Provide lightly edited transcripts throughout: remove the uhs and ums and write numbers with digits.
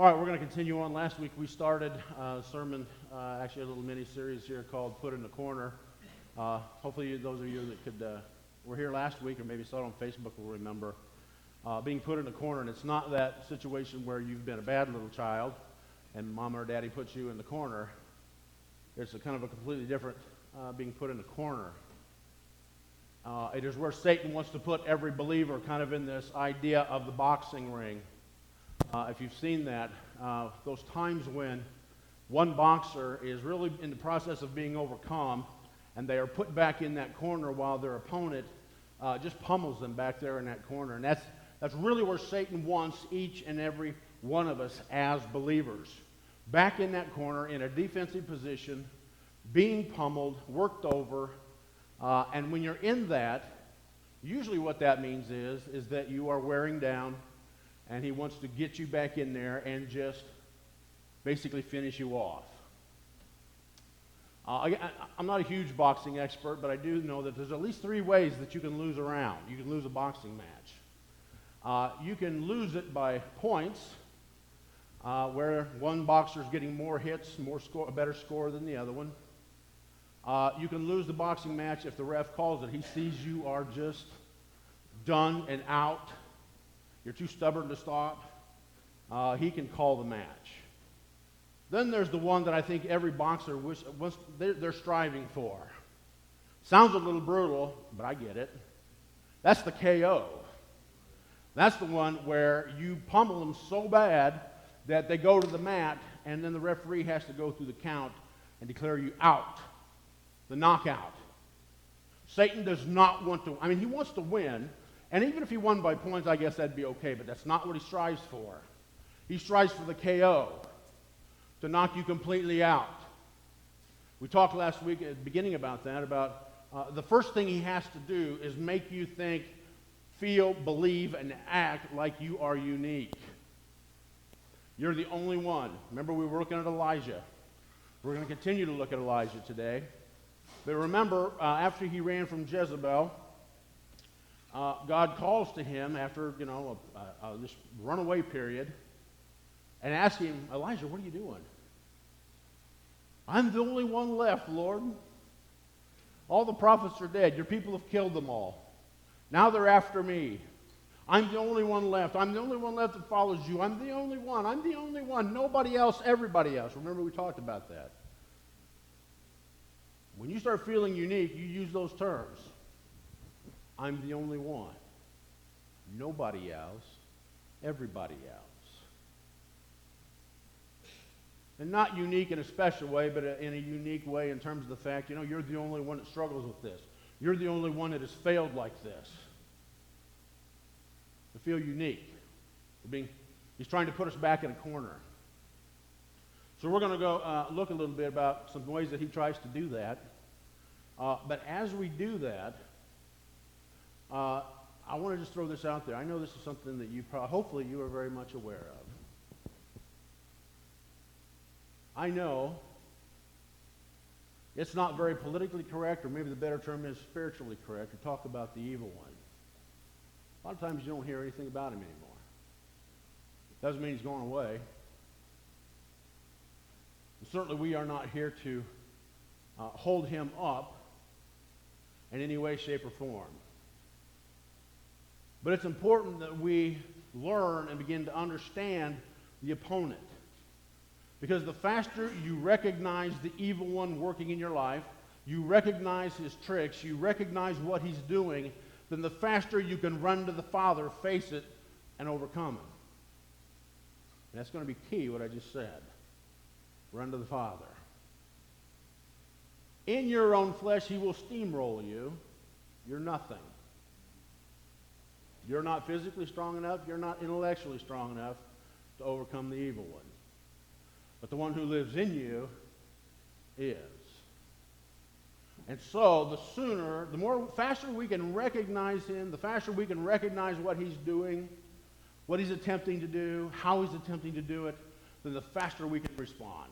All right, we're going to continue on. Last week we started a sermon, actually a little mini-series here called Put in the Corner. Hopefully those of you that were here last week or maybe saw it on Facebook will remember being put in a corner. And it's not that situation where you've been a bad little child and mama or daddy puts you in the corner. It's a kind of a completely different being put in a corner. It is where Satan wants to put every believer kind of in this idea of the boxing ring. If you've seen that, those times when one boxer is really in the process of being overcome and they are put back in that corner while their opponent just pummels them back there in that corner. And that's really where Satan wants each and every one of us as believers. Back in that corner in a defensive position, being pummeled, worked over, and when you're in that, usually what that means is that you are wearing down, and he wants to get you back in there and just basically finish you off. I'm not a huge boxing expert, but I do know that there's at least 3 ways that you can lose a round. You can lose a boxing match. You can lose it by points, where one boxer's getting more hits, a better score than the other one. You can lose the boxing match if the ref calls it. He sees you are just done and out. You're too stubborn to stop. He can call the match. Then there's the one that I think every boxer they're striving for. Sounds a little brutal, but I get it. That's the KO. That's the one where you pummel them so bad that they go to the mat, and then the referee has to go through the count and declare you out. The knockout. Satan does not want to, he wants to win. And even if he won by points, I guess that'd be okay, but that's not what he strives for. He strives for the KO, to knock you completely out. We talked last week at the beginning about that, the first thing he has to do is make you think, feel, believe, and act like you are unique. You're the only one. Remember, we were looking at Elijah. We're going to continue to look at Elijah today. But remember, after he ran from Jezebel, God calls to him after, this runaway period and asks him, Elijah, what are you doing? I'm the only one left, Lord. All the prophets are dead. Your people have killed them all. Now they're after me. I'm the only one left. I'm the only one left that follows you. I'm the only one. I'm the only one. Nobody else, everybody else. Remember, we talked about that. When you start feeling unique, you use those terms. I'm the only one. Nobody else. Everybody else. And not unique in a special way, but in a unique way in terms of the fact, you're the only one that struggles with this. You're the only one that has failed like this. To feel unique. He's trying to put us back in a corner. So we're going to go look a little bit about some ways that he tries to do that. But as we do that, I want to just throw this out there. I know this is something that hopefully you are very much aware of. I know it's not very politically correct, or maybe the better term is spiritually correct, to talk about the evil one. A lot of times you don't hear anything about him anymore. Doesn't mean he's going away. And certainly we are not here to hold him up in any way, shape, or form. But it's important that we learn and begin to understand the opponent. Because the faster you recognize the evil one working in your life, you recognize his tricks, you recognize what he's doing, then the faster you can run to the Father, face it, and overcome him. And that's going to be key, what I just said. Run to the Father. In your own flesh, he will steamroll you. You're nothing. You're not physically strong enough. You're not intellectually strong enough to overcome the evil one. But the one who lives in you is. And so faster we can recognize him, the faster we can recognize what he's doing, what he's attempting to do, how he's attempting to do it, then the faster we can respond.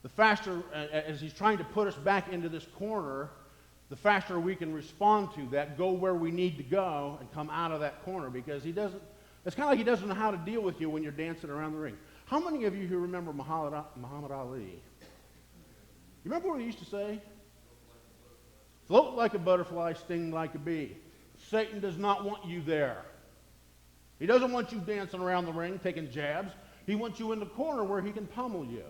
The faster, as he's trying to put us back into this corner, the faster we can respond to that, go where we need to go, and come out of that corner. Because he doesn't It's kind of like he doesn't know how to deal with you when you're dancing around the ring. How many of you who remember Muhammad Ali? You remember what he used to say? Float like a butterfly, sting like a bee. Satan does not want you there. He doesn't want you dancing around the ring, taking jabs. He wants you in the corner where he can pummel you.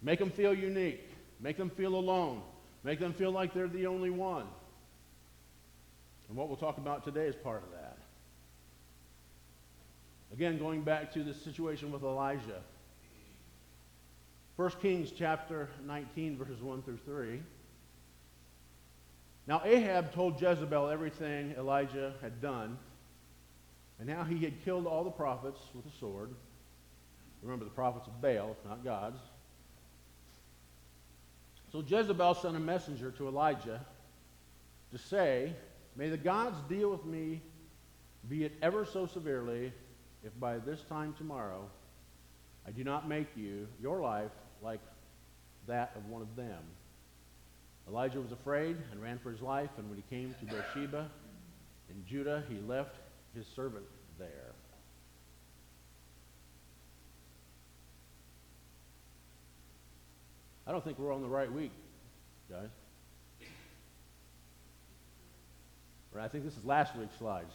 Make them feel unique. Make them feel alone. Make them feel like they're the only one. And what we'll talk about today is part of that. Again, going back to this situation with Elijah. 1 Kings chapter 19, verses 1 through 3. Now Ahab told Jezebel everything Elijah had done, and how he had killed all the prophets with a sword. Remember, the prophets of Baal, not God's. So Jezebel sent a messenger to Elijah to say, "May the gods deal with me, be it ever so severely, if by this time tomorrow I do not make your life like that of one of them." Elijah was afraid and ran for his life, and when he came to Beersheba in Judah, he left his servant there. I don't think we're on the right week, guys. Or I think this is last week's slides.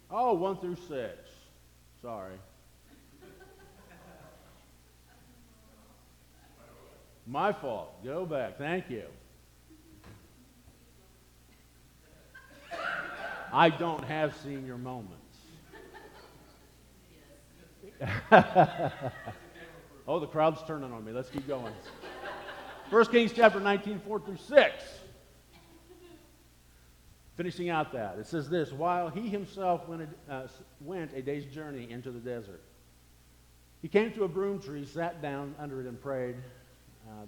Oh, 1 through 6. Sorry. My fault. Go back. Thank you. I don't have senior moments. Oh, the crowd's turning on me. Let's keep going. 1 Kings chapter 19, 4 through 6. Finishing out that, it says this: while he himself went a day's journey into the desert, he came to a broom tree, sat down under it, and prayed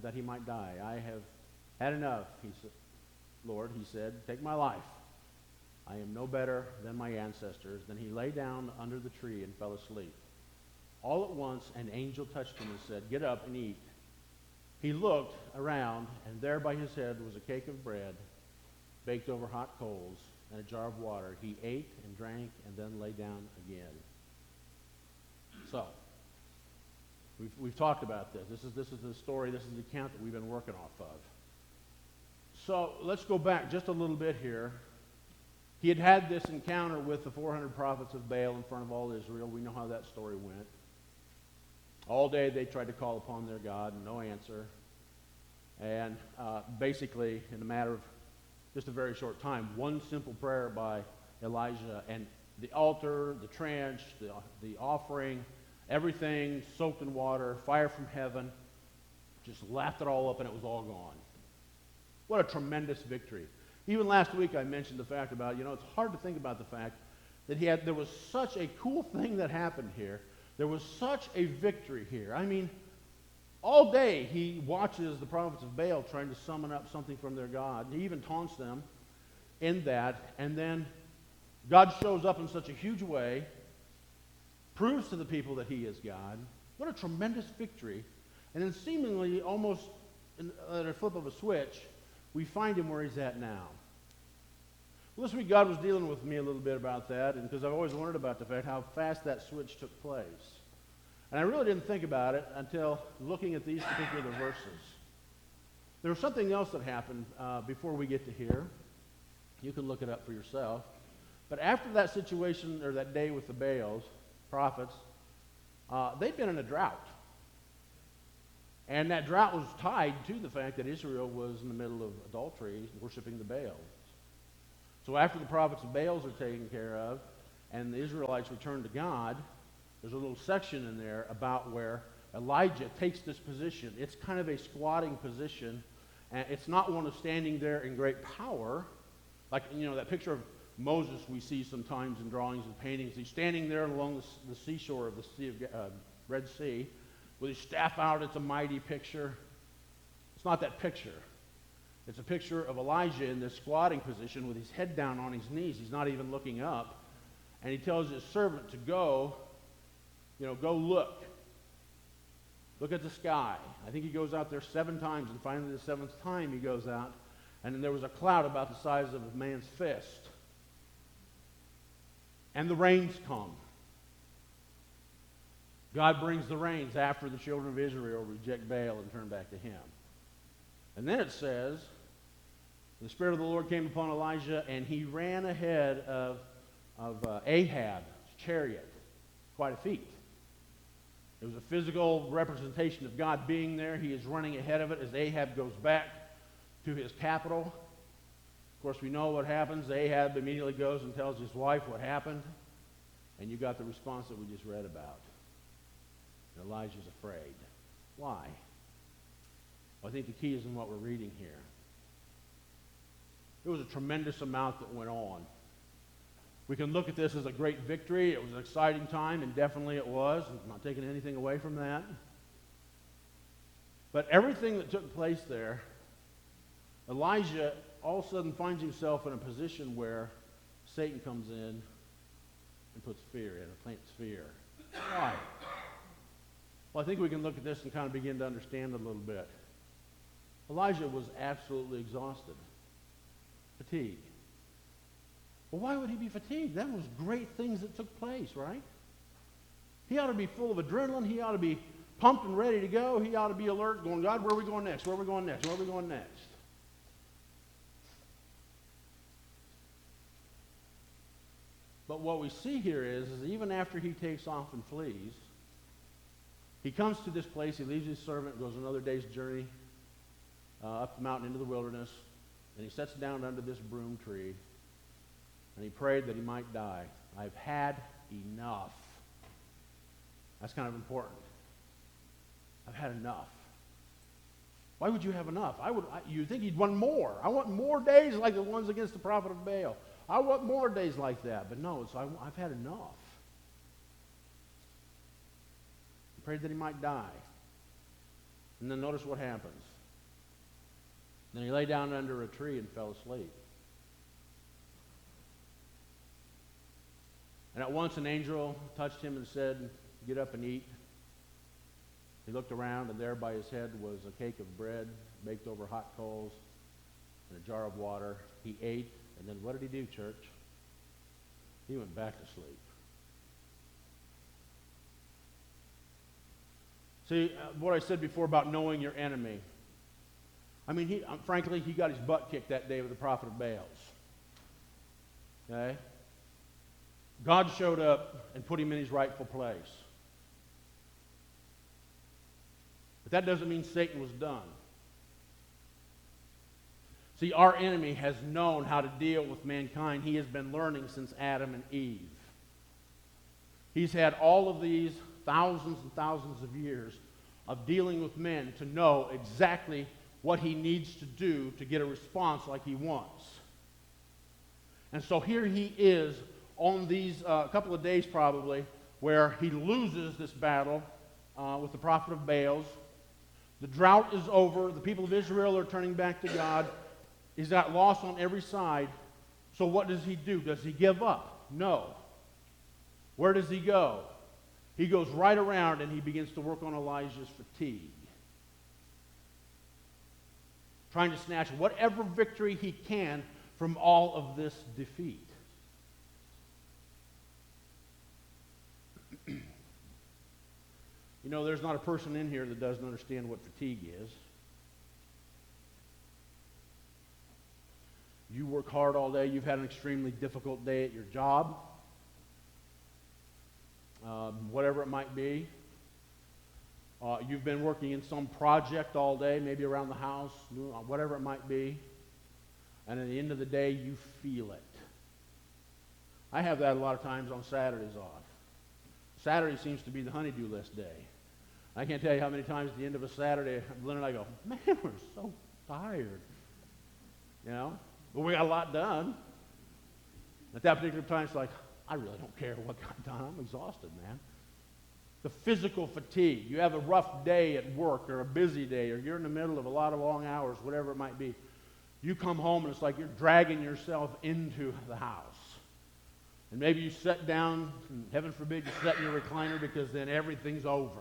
that he might die. "I have had enough, Lord," he said. "Take my life. I am no better than my ancestors." Then he lay down under the tree and fell asleep. All at once an angel touched him and said, "Get up and eat." He looked around, and there by his head was a cake of bread baked over hot coals, and a jar of water. He ate and drank and then lay down again. So, we've talked about this. This is the story, this is the account that we've been working off of. So, let's go back just a little bit here. He had this encounter with the 400 prophets of Baal in front of all Israel. We know how that story went. All day they tried to call upon their God, no answer. And basically, in a matter of just a very short time, one simple prayer by Elijah, and the altar, the trench, the offering, everything soaked in water, fire from heaven, just lapped it all up, and it was all gone. What a tremendous victory. Even last week I mentioned the fact about, it's hard to think about the fact that there was such a cool thing that happened here. There was such a victory here. I mean, all day he watches the prophets of Baal trying to summon up something from their God. He even taunts them in that. And then God shows up in such a huge way, proves to the people that he is God. What a tremendous victory. And then seemingly almost at a flip of a switch, we find him where he's at now. Well, this week God was dealing with me a little bit about that, and because I've always wondered about the fact how fast that switch took place. And I really didn't think about it until looking at these particular verses. There was something else that happened before we get to here. You can look it up for yourself. But after that situation, or that day with the Baals, prophets, they'd been in a drought. And that drought was tied to the fact that Israel was in the middle of adultery, worshiping the Baals. So after the prophets of Baals are taken care of, and the Israelites return to God, there's a little section in there about where Elijah takes this position. It's kind of a squatting position, and it's not one of standing there in great power, like, that picture of Moses we see sometimes in drawings and paintings. He's standing there along the seashore of the sea of Red Sea with his staff out. It's a mighty picture. It's not that picture. It's a picture of Elijah in this squatting position with his head down on his knees. He's not even looking up. and he tells his servant to go, go look. Look at the sky. I think he goes out there 7 times, and finally the 7th time he goes out, and then there was a cloud about the size of a man's fist. And the rains come. God brings the rains after the children of Israel reject Baal and turn back to him. And then it says, the Spirit of the Lord came upon Elijah, and he ran ahead of Ahab's chariot, quite a feat. It was a physical representation of God being there. He is running ahead of it as Ahab goes back to his capital. Of course, we know what happens. Ahab immediately goes and tells his wife what happened, and you got the response that we just read about. Elijah's afraid. Why? Well, I think the key is in what we're reading here. There was a tremendous amount that went on. We can look at this as a great victory. It was an exciting time, and definitely it was. I'm not taking anything away from that. But everything that took place there, Elijah all of a sudden finds himself in a position where Satan comes in and puts fear in, or plants fear. Why? Well, I think we can look at this and kind of begin to understand a little bit. Elijah was absolutely exhausted. Fatigue. Well, why would he be fatigued? That was great things that took place, right? He ought to be full of adrenaline. He ought to be pumped and ready to go. He ought to be alert, going, God, where are we going next? Where are we going next? Where are we going next? But what we see here is even after he takes off and flees, he comes to this place. He leaves his servant, goes another day's journey up the mountain into the wilderness, and he sits down under this broom tree. And he prayed that he might die. I've had enough. That's kind of important. I've had enough. Why would you have enough? You think he'd want more. I want more days like the ones against the prophet of Baal. I want more days like that. But no, I've had enough. He prayed that he might die. And then notice what happens. Then he lay down under a tree and fell asleep. And at once an angel touched him and said, get up and eat. He looked around, and there by his head was a cake of bread baked over hot coals and a jar of water. He ate, and then what did he do, church? He went back to sleep. See, what I said before about knowing your enemy. I mean, frankly, he got his butt kicked that day with the prophet of Baals. Okay? God showed up and put him in his rightful place. But that doesn't mean Satan was done. See, our enemy has known how to deal with mankind. He has been learning since Adam and Eve. He's had all of these thousands and thousands of years of dealing with men to know exactly what he needs to do to get a response like he wants. And so here he is on these couple of days probably where he loses this battle with the prophet of Baals. The drought is over. The people of Israel are turning back to God. He's got loss on every side. So what does he do? Does he give up? No. Where does he go? He goes right around and he begins to work on Elijah's fatigue. Trying to snatch whatever victory he can from all of this defeat. You know, there's not a person in here that doesn't understand what fatigue is. You work hard all day. You've had an extremely difficult day at your job. Whatever it might be. You've been working in some project all day, maybe around the house, whatever it might be. And at the end of the day, you feel it. I have that a lot of times on Saturdays off. Saturday seems to be the honey-do list day. I can't tell you how many times at the end of a Saturday, Lynn and I go, man, we're so tired. You know? But we got a lot done. At that particular time, it's like, I really don't care what got done. I'm exhausted, man. The physical fatigue. You have a rough day at work or a busy day or you're in the middle of a lot of long hours, whatever it might be. You come home and it's like you're dragging yourself into the house. And maybe you sit down, and heaven forbid you sit in your recliner, because then everything's over.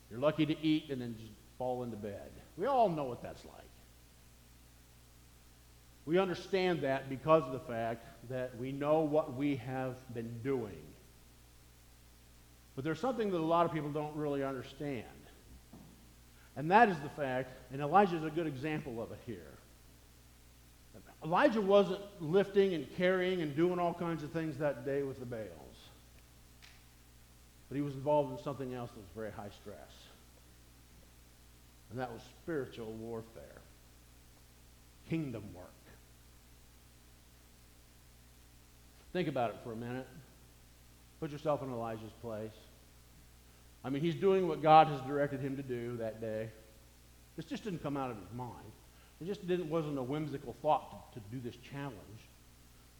You're lucky to eat and then just fall into bed. We all know what that's like. We understand that because of the fact that we know what we have been doing. But there's something that a lot of people don't really understand. And that is the fact, and Elijah's a good example of it here. Elijah wasn't lifting and carrying and doing all kinds of things that day with the Baals. But he was involved in something else that was very high stress. And that was spiritual warfare. Kingdom work. Think about it for a minute. Put yourself in Elijah's place. I mean, he's doing what God has directed him to do that day. This just didn't come out of his mind. It just wasn't a whimsical thought to do this challenge.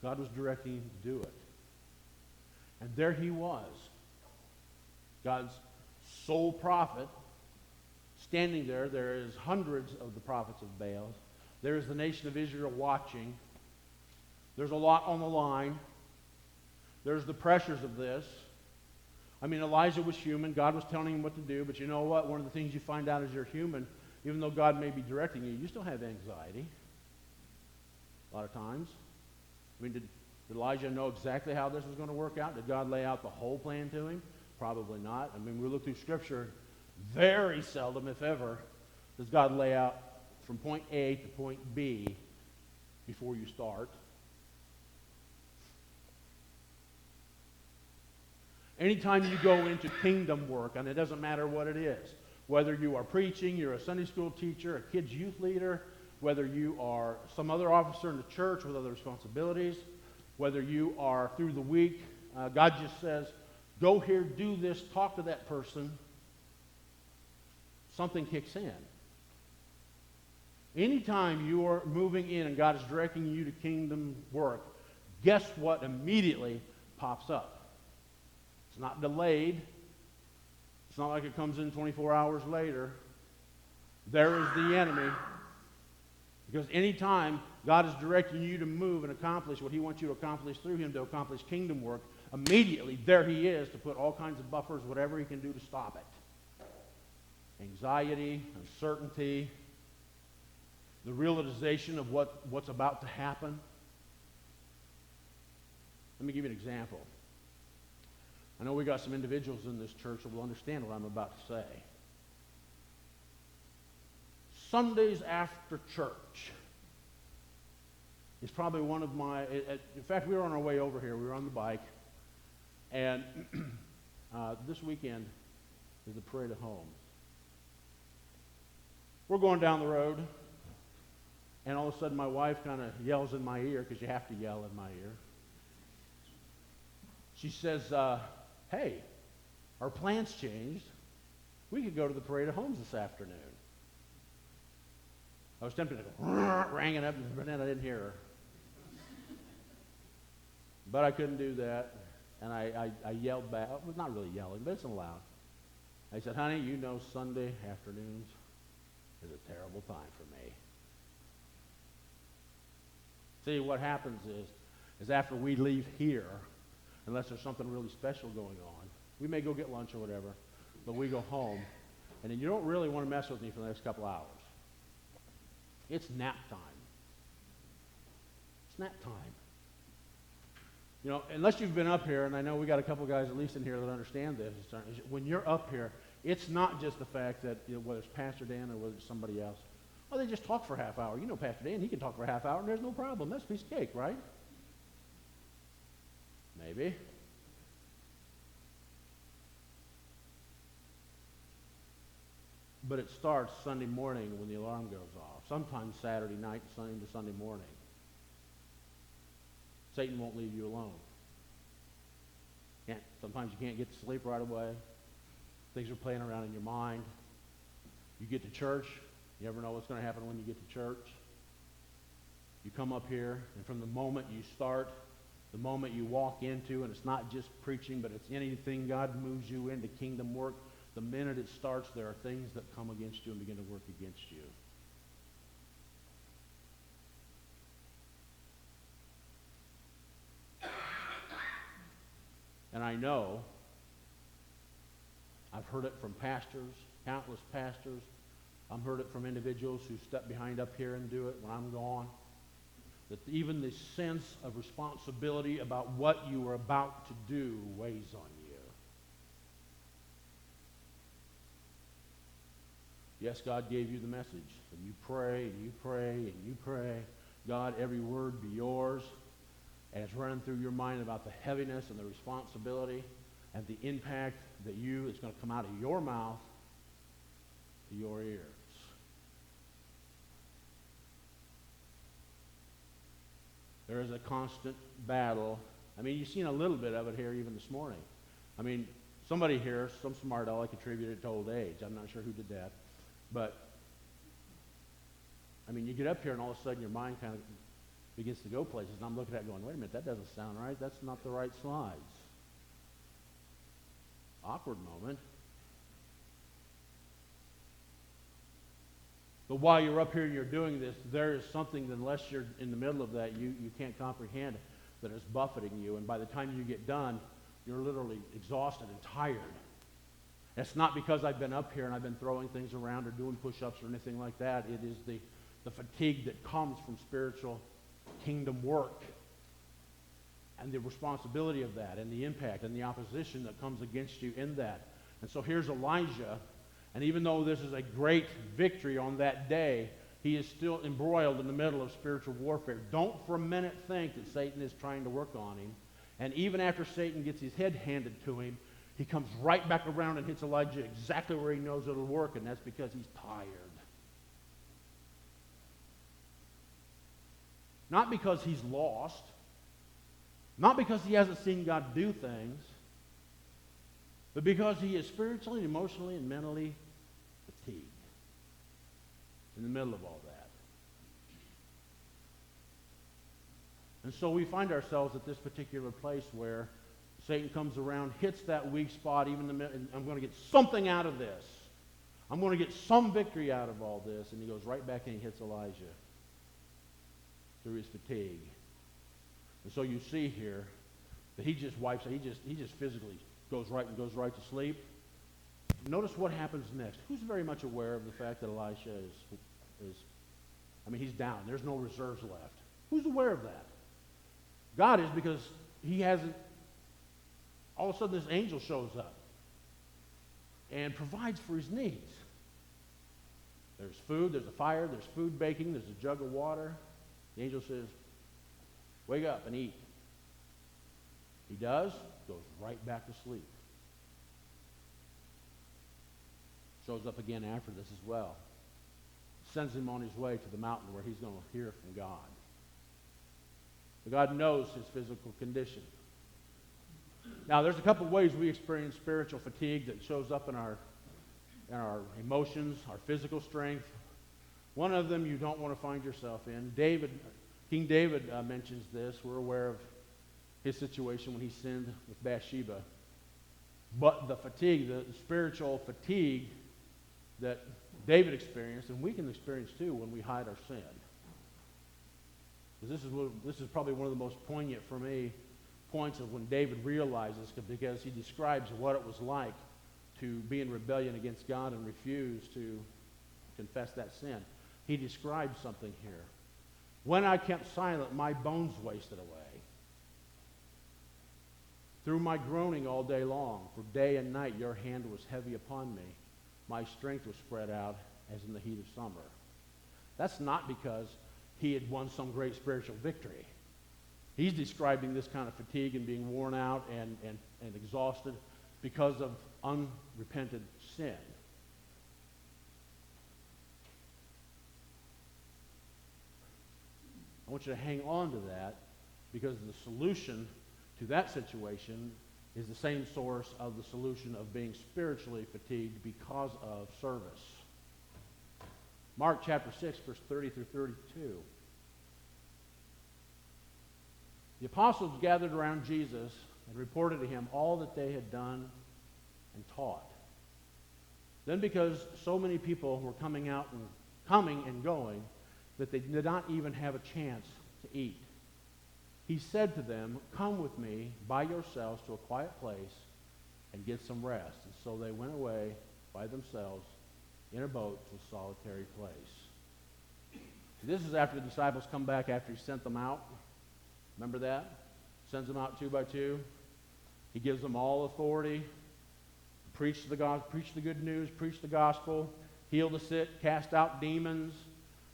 God was directing him to do it. And there he was, God's sole prophet, standing there. There is hundreds of the prophets of Baal. There is the nation of Israel watching. There's a lot on the line. There's the pressures of this. I mean, Elijah was human. God was telling him what to do. But you know what? One of the things you find out as you're human, even though God may be directing you, you still have anxiety. A lot of times. I mean, did Elijah know exactly how this was going to work out? Did God lay out the whole plan to him? Probably not. I mean, we look through Scripture, very seldom, if ever, does God lay out from point A to point B before you start. Anytime you go into kingdom work, and it doesn't matter what it is, whether you are preaching, you're a Sunday school teacher, a kids' youth leader, whether you are some other officer in the church with other responsibilities, whether you are through the week, God just says, go here, do this, talk to that person, something kicks in. Anytime you are moving in and God is directing you to kingdom work, guess what immediately pops up? It's not delayed. It's not like it comes in 24 hours later. There is the enemy. Because anytime God is directing you to move and accomplish what he wants you to accomplish through him to accomplish kingdom work, immediately there he is to put all kinds of buffers, whatever he can do to stop it. Anxiety, uncertainty, the realization of what's about to happen. Let me give you an example. I know we got some individuals in this church that will understand what I'm about to say. Sundays after church is probably one of my, in fact, we were on our way over here. We were on the bike. And this weekend is the Parade of Homes. We're going down the road, and all of a sudden my wife kind of yells in my ear, because you have to yell in my ear. She says, hey, our plans changed. We could go to the Parade of Homes this afternoon. I was tempted to go, rang it up, but then I didn't hear her. But I couldn't do that, and I yelled back. I was not really yelling, but it's loud. I said, honey, you know Sunday afternoons is a terrible time for me. See, what happens is after we leave here, unless there's something really special going on, we may go get lunch or whatever, but we go home, and then you don't really want to mess with me for the next couple hours. It's nap time. It's nap time. You know, unless you've been up here, and I know we got a couple guys at least in here that understand this, when you're up here, it's not just the fact that, you know, whether it's Pastor Dan or whether it's somebody else, oh, they just talk for a half hour. You know Pastor Dan, he can talk for a half hour, and there's no problem. That's a piece of cake, right? Maybe. But it starts Sunday morning when the alarm goes off. Sometimes Saturday night, Sunday into Sunday morning. Satan won't leave you alone. Sometimes you can't get to sleep right away. Things are playing around in your mind. You get to church. You never know what's going to happen when you get to church. You come up here, and from the moment you start, the moment you walk into, and it's not just preaching, but it's anything God moves you into kingdom work, the minute it starts, there are things that come against you and begin to work against you. And I know, I've heard it from pastors, countless pastors. I've heard it from individuals who step behind up here and do it when I'm gone. That even the sense of responsibility about what you are about to do weighs on you. Yes, God gave you the message. And you pray, and you pray, and you pray. God, every word be yours. And it's running through your mind about the heaviness and the responsibility and the impact that is going to come out of your mouth to your ears. There is a constant battle. I mean, you've seen a little bit of it here even this morning. I mean, somebody here, some smart aleck attributed it to old age. I'm not sure who did that. But, I mean, you get up here and all of a sudden your mind kind of begins to go places. And I'm looking at it going, wait a minute, that doesn't sound right. That's not the right slides. Awkward moment. But while you're up here and you're doing this, there is something that unless you're in the middle of that, you can't comprehend that is buffeting you. And by the time you get done, you're literally exhausted and tired. And it's not because I've been up here and I've been throwing things around or doing push-ups or anything like that. It is the fatigue that comes from spiritual kingdom work and the responsibility of that and the impact and the opposition that comes against you in that. And so here's Elijah. And even though this is a great victory on that day, he is still embroiled in the middle of spiritual warfare. Don't for a minute think that Satan is trying to work on him. And even after Satan gets his head handed to him, he comes right back around and hits Elijah exactly where he knows it'll work, and that's because he's tired. Not because he's lost. Not because he hasn't seen God do things. But because he is spiritually, emotionally, and mentally fatigued in the middle of all that. And so we find ourselves at this particular place where Satan comes around, hits that weak spot, even and I'm going to get something out of this. I'm going to get some victory out of all this. And he goes right back and he hits Elijah through his fatigue. And so you see here that he just wipes it. He just physically goes right to sleep. Notice what happens next. Who's very much aware of the fact that Elisha he's down. There's no reserves left. Who's aware of that? God is, because he hasn't, all of a sudden this angel shows up and provides for his needs. There's food, there's a fire, there's food baking, there's a jug of water. The angel says, wake up and eat. He does, goes right back to sleep. Shows up again after this as well. Sends him on his way to the mountain where he's going to hear from God. But God knows his physical condition. Now, there's a couple of ways we experience spiritual fatigue that shows up in our emotions, our physical strength. One of them you don't want to find yourself in. King David mentions this. We're aware of his situation when he sinned with Bathsheba. But the fatigue, the spiritual fatigue that David experienced, and we can experience too when we hide our sin. Because this is probably one of the most poignant for me points of when David realizes, because he describes what it was like to be in rebellion against God and refuse to confess that sin. He describes something here. When I kept silent, my bones wasted away. Through my groaning all day long, for day and night your hand was heavy upon me. My strength was spread out as in the heat of summer. That's not because he had won some great spiritual victory. He's describing this kind of fatigue and being worn out and exhausted because of unrepented sin. I want you to hang on to that, because the solution to that situation is the same source of the solution of being spiritually fatigued because of service. Mark chapter 6, verse 30 through 32. The apostles gathered around Jesus and reported to him all that they had done and taught. Then, because so many people were coming and going, that they did not even have a chance to eat. He said to them, "Come with me by yourselves to a quiet place and get some rest." And so they went away by themselves in a boat to a solitary place. This is after the disciples come back after he sent them out. Remember that? Sends them out 2 by 2. He gives them all authority. Preach the gospel, preach the good news, preach the gospel, heal the sick, cast out demons.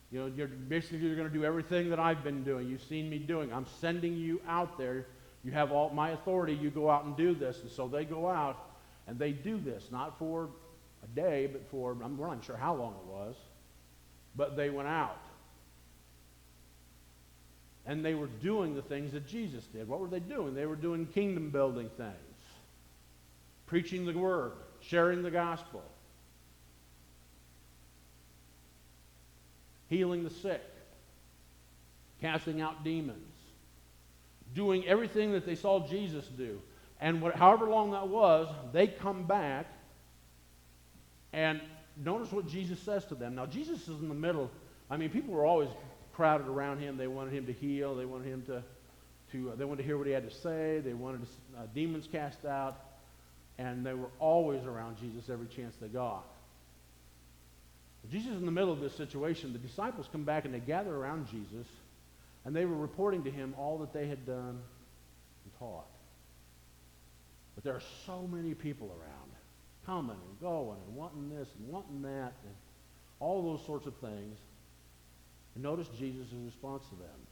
You know, you're going to do everything that I've been doing. You've seen me doing. I'm sending you out there. You have all my authority. You go out and do this. And so they go out and they do this, not for a day, but for, we're not sure how long it was, but they went out. And they were doing the things that Jesus did. What were they doing? They were doing kingdom building things. Preaching the word, sharing the gospel, healing the sick, casting out demons, doing everything that they saw Jesus do. And however long that was, they come back, and notice what Jesus says to them. Now, Jesus is in the middle. I mean, people were always crowded around him. They wanted him to heal. They wanted him they wanted to hear what he had to say. They wanted demons cast out. And they were always around Jesus every chance they got. Jesus is in the middle of this situation. The disciples come back and they gather around Jesus, and they were reporting to him all that they had done and taught. But there are so many people around, coming and going and wanting this and wanting that, and all those sorts of things. And notice Jesus' response to them.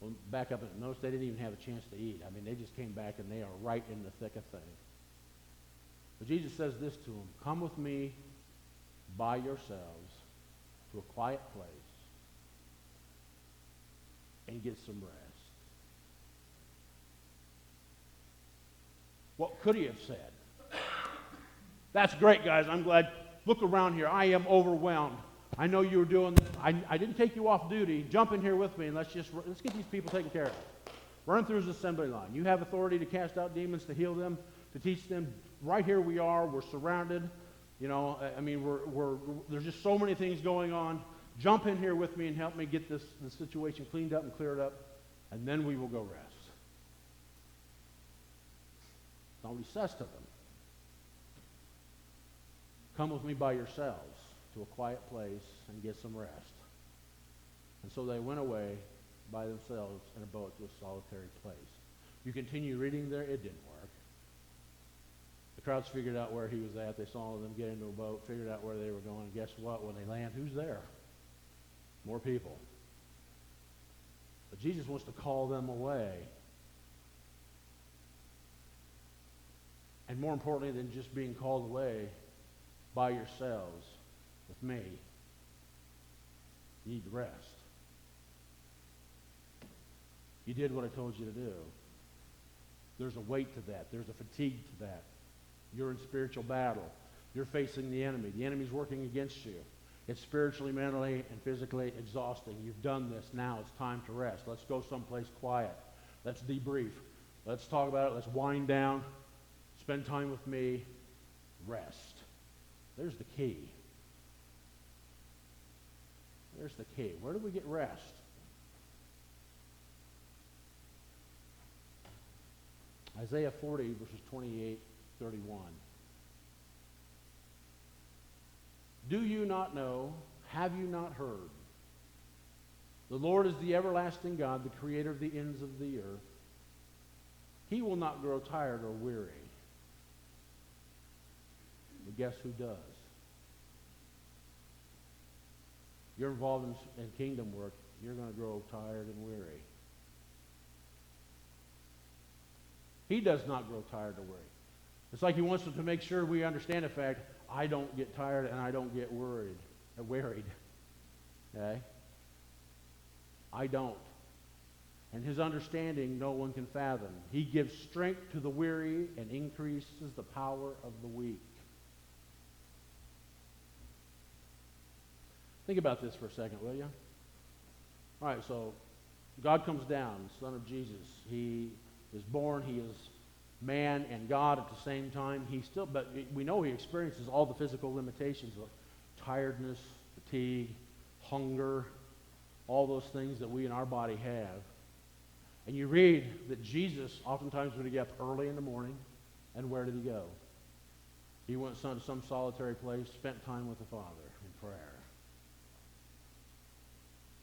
Well, back up and notice they didn't even have a chance to eat. I mean, they just came back and they are right in the thick of things. But Jesus says this to them: "Come with me by yourselves to a quiet place and get some rest." What could he have said? "That's great, guys. I'm glad. Look around here. I am overwhelmed. I know you were doing this. I didn't take you off duty. Jump in here with me and let's get these people taken care of. Run through his assembly line. You have authority to cast out demons, to heal them, to teach them. Right here we are. We're surrounded. You know, I mean, there's just so many things going on. Jump in here with me and help me get this situation cleaned up and cleared up, and then we will go rest." That's what he says to them. "Come with me by yourselves to a quiet place and get some rest." And so they went away by themselves in a boat to a solitary place. You continue reading there, it didn't work. The crowds figured out where he was at. They saw them get into a boat, figured out where they were going. Guess what? When they land, who's there? More people. But Jesus wants to call them away. And more importantly than just being called away, by yourselves with me, you need to rest. You did what I told you to do. There's a weight to that. There's a fatigue to that. You're in spiritual battle. You're facing the enemy. The enemy's working against you. It's spiritually, mentally, and physically exhausting. You've done this. Now it's time to rest. Let's go someplace quiet. Let's debrief. Let's talk about it. Let's wind down. Spend time with me. Rest. There's the key. There's the key. Where do we get rest? Isaiah 40, verses 28, 31. "Do you not know? Have you not heard? The Lord is the everlasting God, the creator of the ends of the earth. He will not grow tired or weary." But guess who does? You're involved in kingdom work, you're going to grow tired and weary. He does not grow tired or weary. It's like he wants us to make sure we understand the fact, I don't get tired and I don't get wearied. Okay? I don't. And his understanding no one can fathom. He gives strength to the weary and increases the power of the weak. Think about this for a second, will you? All right, so God comes down, the Son of Jesus. He is born. He is man and God at the same time. But we know he experiences all the physical limitations of tiredness, fatigue, hunger, all those things that we in our body have. And you read that Jesus oftentimes would get up early in the morning, and where did he go? He went to some solitary place, spent time with the Father in prayer.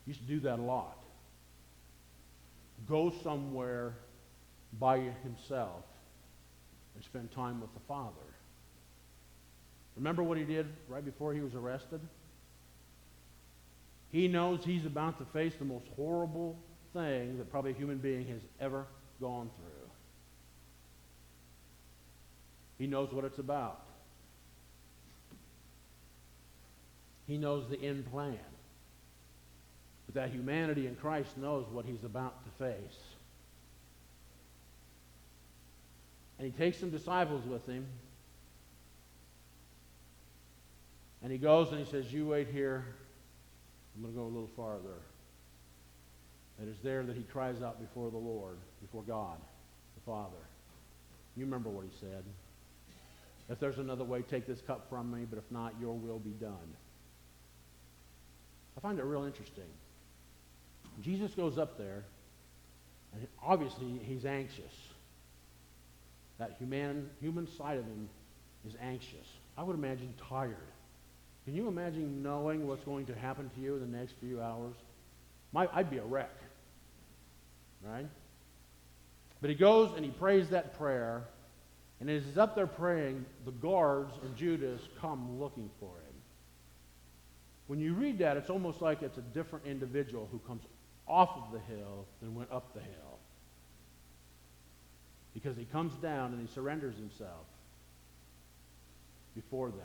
He used to do that a lot. Go somewhere by himself and spend time with the Father. Remember what he did right before he was arrested? He knows he's about to face the most horrible thing that probably a human being has ever gone through. He knows what it's about. He knows the end plan. But that humanity in Christ knows what he's about to face. And he takes some disciples with him. And he goes and he says, you wait here. I'm going to go a little farther. And it's there that he cries out before the Lord, before God, the Father. You remember what he said. If there's another way, take this cup from me, but if not, your will be done. I find it real interesting. Jesus goes up there, and obviously he's anxious. That human side of him is anxious. I would imagine tired. Can you imagine knowing what's going to happen to you in the next few hours? I'd be a wreck, right? But he goes and he prays that prayer, and as he's up there praying, the guards and Judas come looking for him. When you read that, it's almost like it's a different individual who comes off of the hill than went up the hill. Because he comes down and he surrenders himself before them.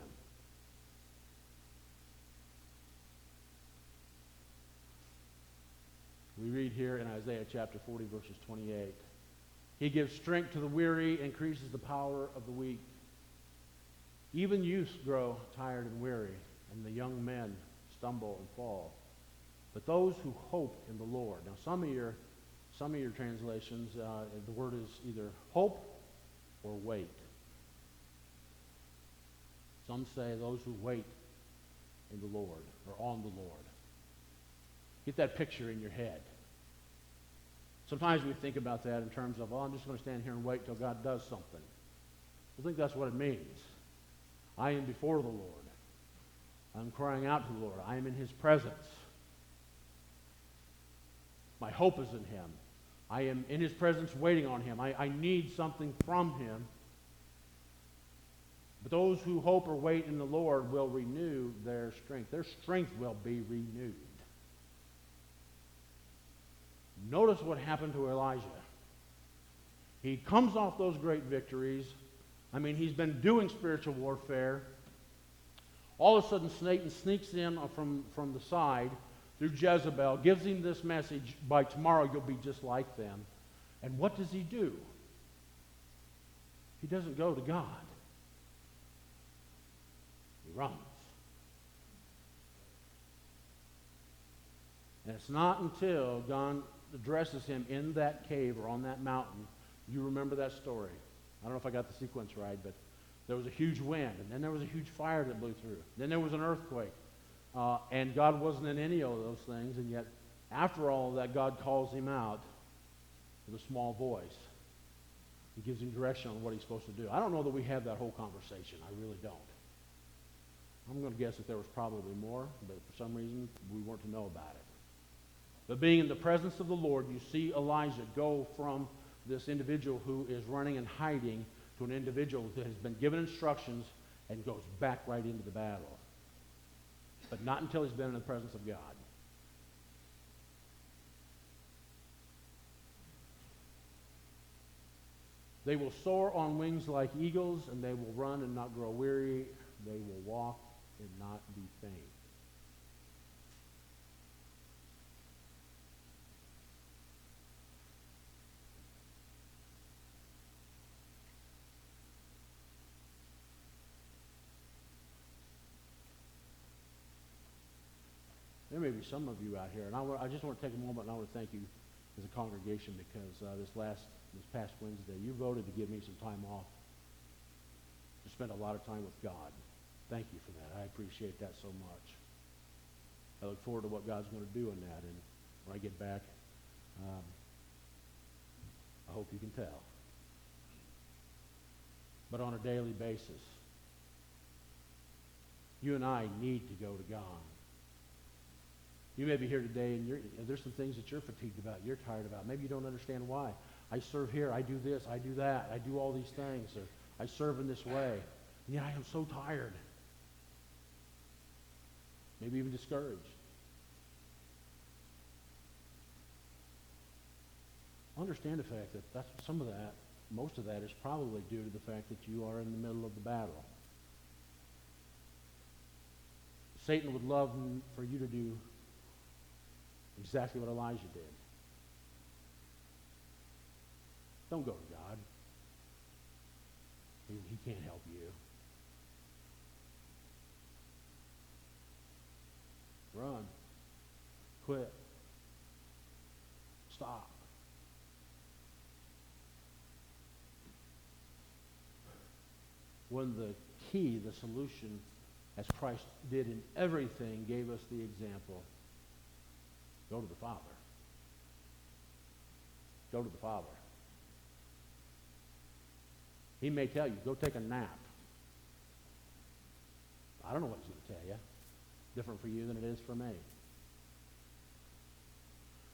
We read here in Isaiah chapter 40, verses 28. He gives strength to the weary, increases the power of the weak. Even youths grow tired and weary, and the young men stumble and fall. But those who hope in the Lord. Now, some of your translations, the word is either hope or wait. Some say those who wait in the Lord or on the Lord. Get that picture in your head. Sometimes we think about that in terms of, I'm just going to stand here and wait till God does something. I think that's what it means. I am before the Lord. I'm crying out to the Lord. I am in his presence. My hope is in him. I am in his presence waiting on him. I need something from him. But those who hope or wait in the Lord will renew their strength. Their strength will be renewed. Notice what happened to Elijah. He comes off those great victories. I mean, he's been doing spiritual warfare. All of a sudden, Satan sneaks in from the side through Jezebel, gives him this message, by tomorrow you'll be just like them. And what does he do? He doesn't go to God. He runs. And it's not until God addresses him in that cave or on that mountain. You remember that story. I don't know if I got the sequence right, but there was a huge wind, and then there was a huge fire that blew through. Then there was an earthquake. And God wasn't in any of those things, and yet after all of that, God calls him out with a small voice. He gives him direction on what he's supposed to do. I don't know that we have that whole conversation. I really don't. I'm going to guess that there was probably more, but for some reason we weren't to know about it. But being in the presence of the Lord, you see Elijah go from this individual who is running and hiding to an individual that has been given instructions and goes back right into the battle. But not until he's been in the presence of God. They will soar on wings like eagles, and they will run and not grow weary. They will walk and not be faint. There may be some of you out here, and I just want to take a moment and I want to thank you as a congregation because this past Wednesday, you voted to give me some time off to spend a lot of time with God. Thank you for that. I appreciate that so much. I look forward to what God's going to do in that. And when I get back, I hope you can tell. But on a daily basis, you and I need to go to God. You may be here today and there's some things that you're fatigued about, you're tired about. Maybe you don't understand why. I serve here, I do this, I do that, I do all these things, or I serve in this way. And yet I am so tired. Maybe even discouraged. Understand the fact that most of that is probably due to the fact that you are in the middle of the battle. Satan would love for you to do exactly what Elijah did. Don't go to God. He can't help you. Run. Quit. Stop. When the key, the solution, as Christ did in everything, gave us the example, go to the Father. Go to the Father. He may tell you, go take a nap. I don't know what he's going to tell you. Different for you than it is for me.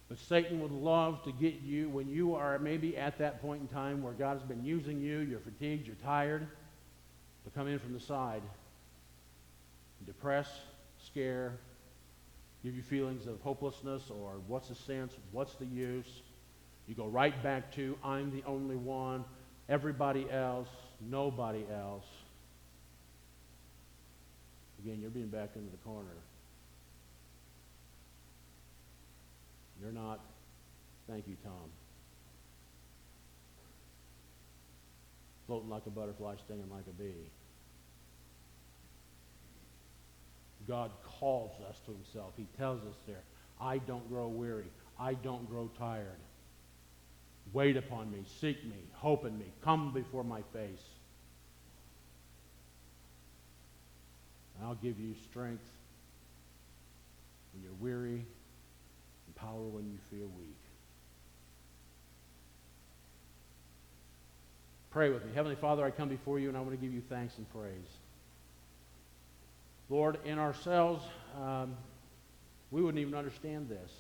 But Satan would love to get you when you are maybe at that point in time where God has been using you, you're fatigued, you're tired, to come in from the side, depress, scare, give you feelings of hopelessness or what's the sense, what's the use. You go right back to, I'm the only one, everybody else, nobody else. Again, you're being backed into the corner. You're not, thank you, Tom, floating like a butterfly, stinging like a bee. God calls us to himself. He tells us there, I don't grow weary. I don't grow tired. Wait upon me, seek me, hope in me, come before my face. And I'll give you strength when you're weary and power when you feel weak. Pray with me. Heavenly Father, I come before you and I want to give you thanks and praise. Lord, in ourselves, we wouldn't even understand this.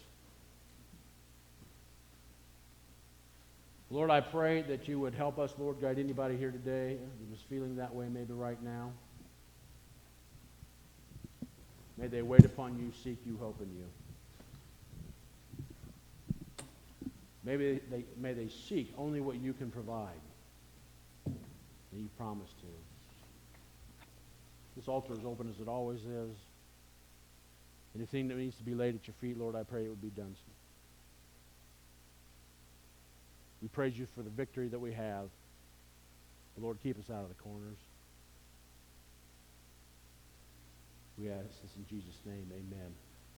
Lord, I pray that you would help us, Lord, guide anybody here today who is feeling that way maybe right now. May they wait upon you, seek you, hope in you. May they seek only what you can provide. And you promised to. This altar is open as it always is. Anything that needs to be laid at your feet, Lord, I pray it would be done. We praise you for the victory that we have. But Lord, keep us out of the corners. We ask this in Jesus' name, amen.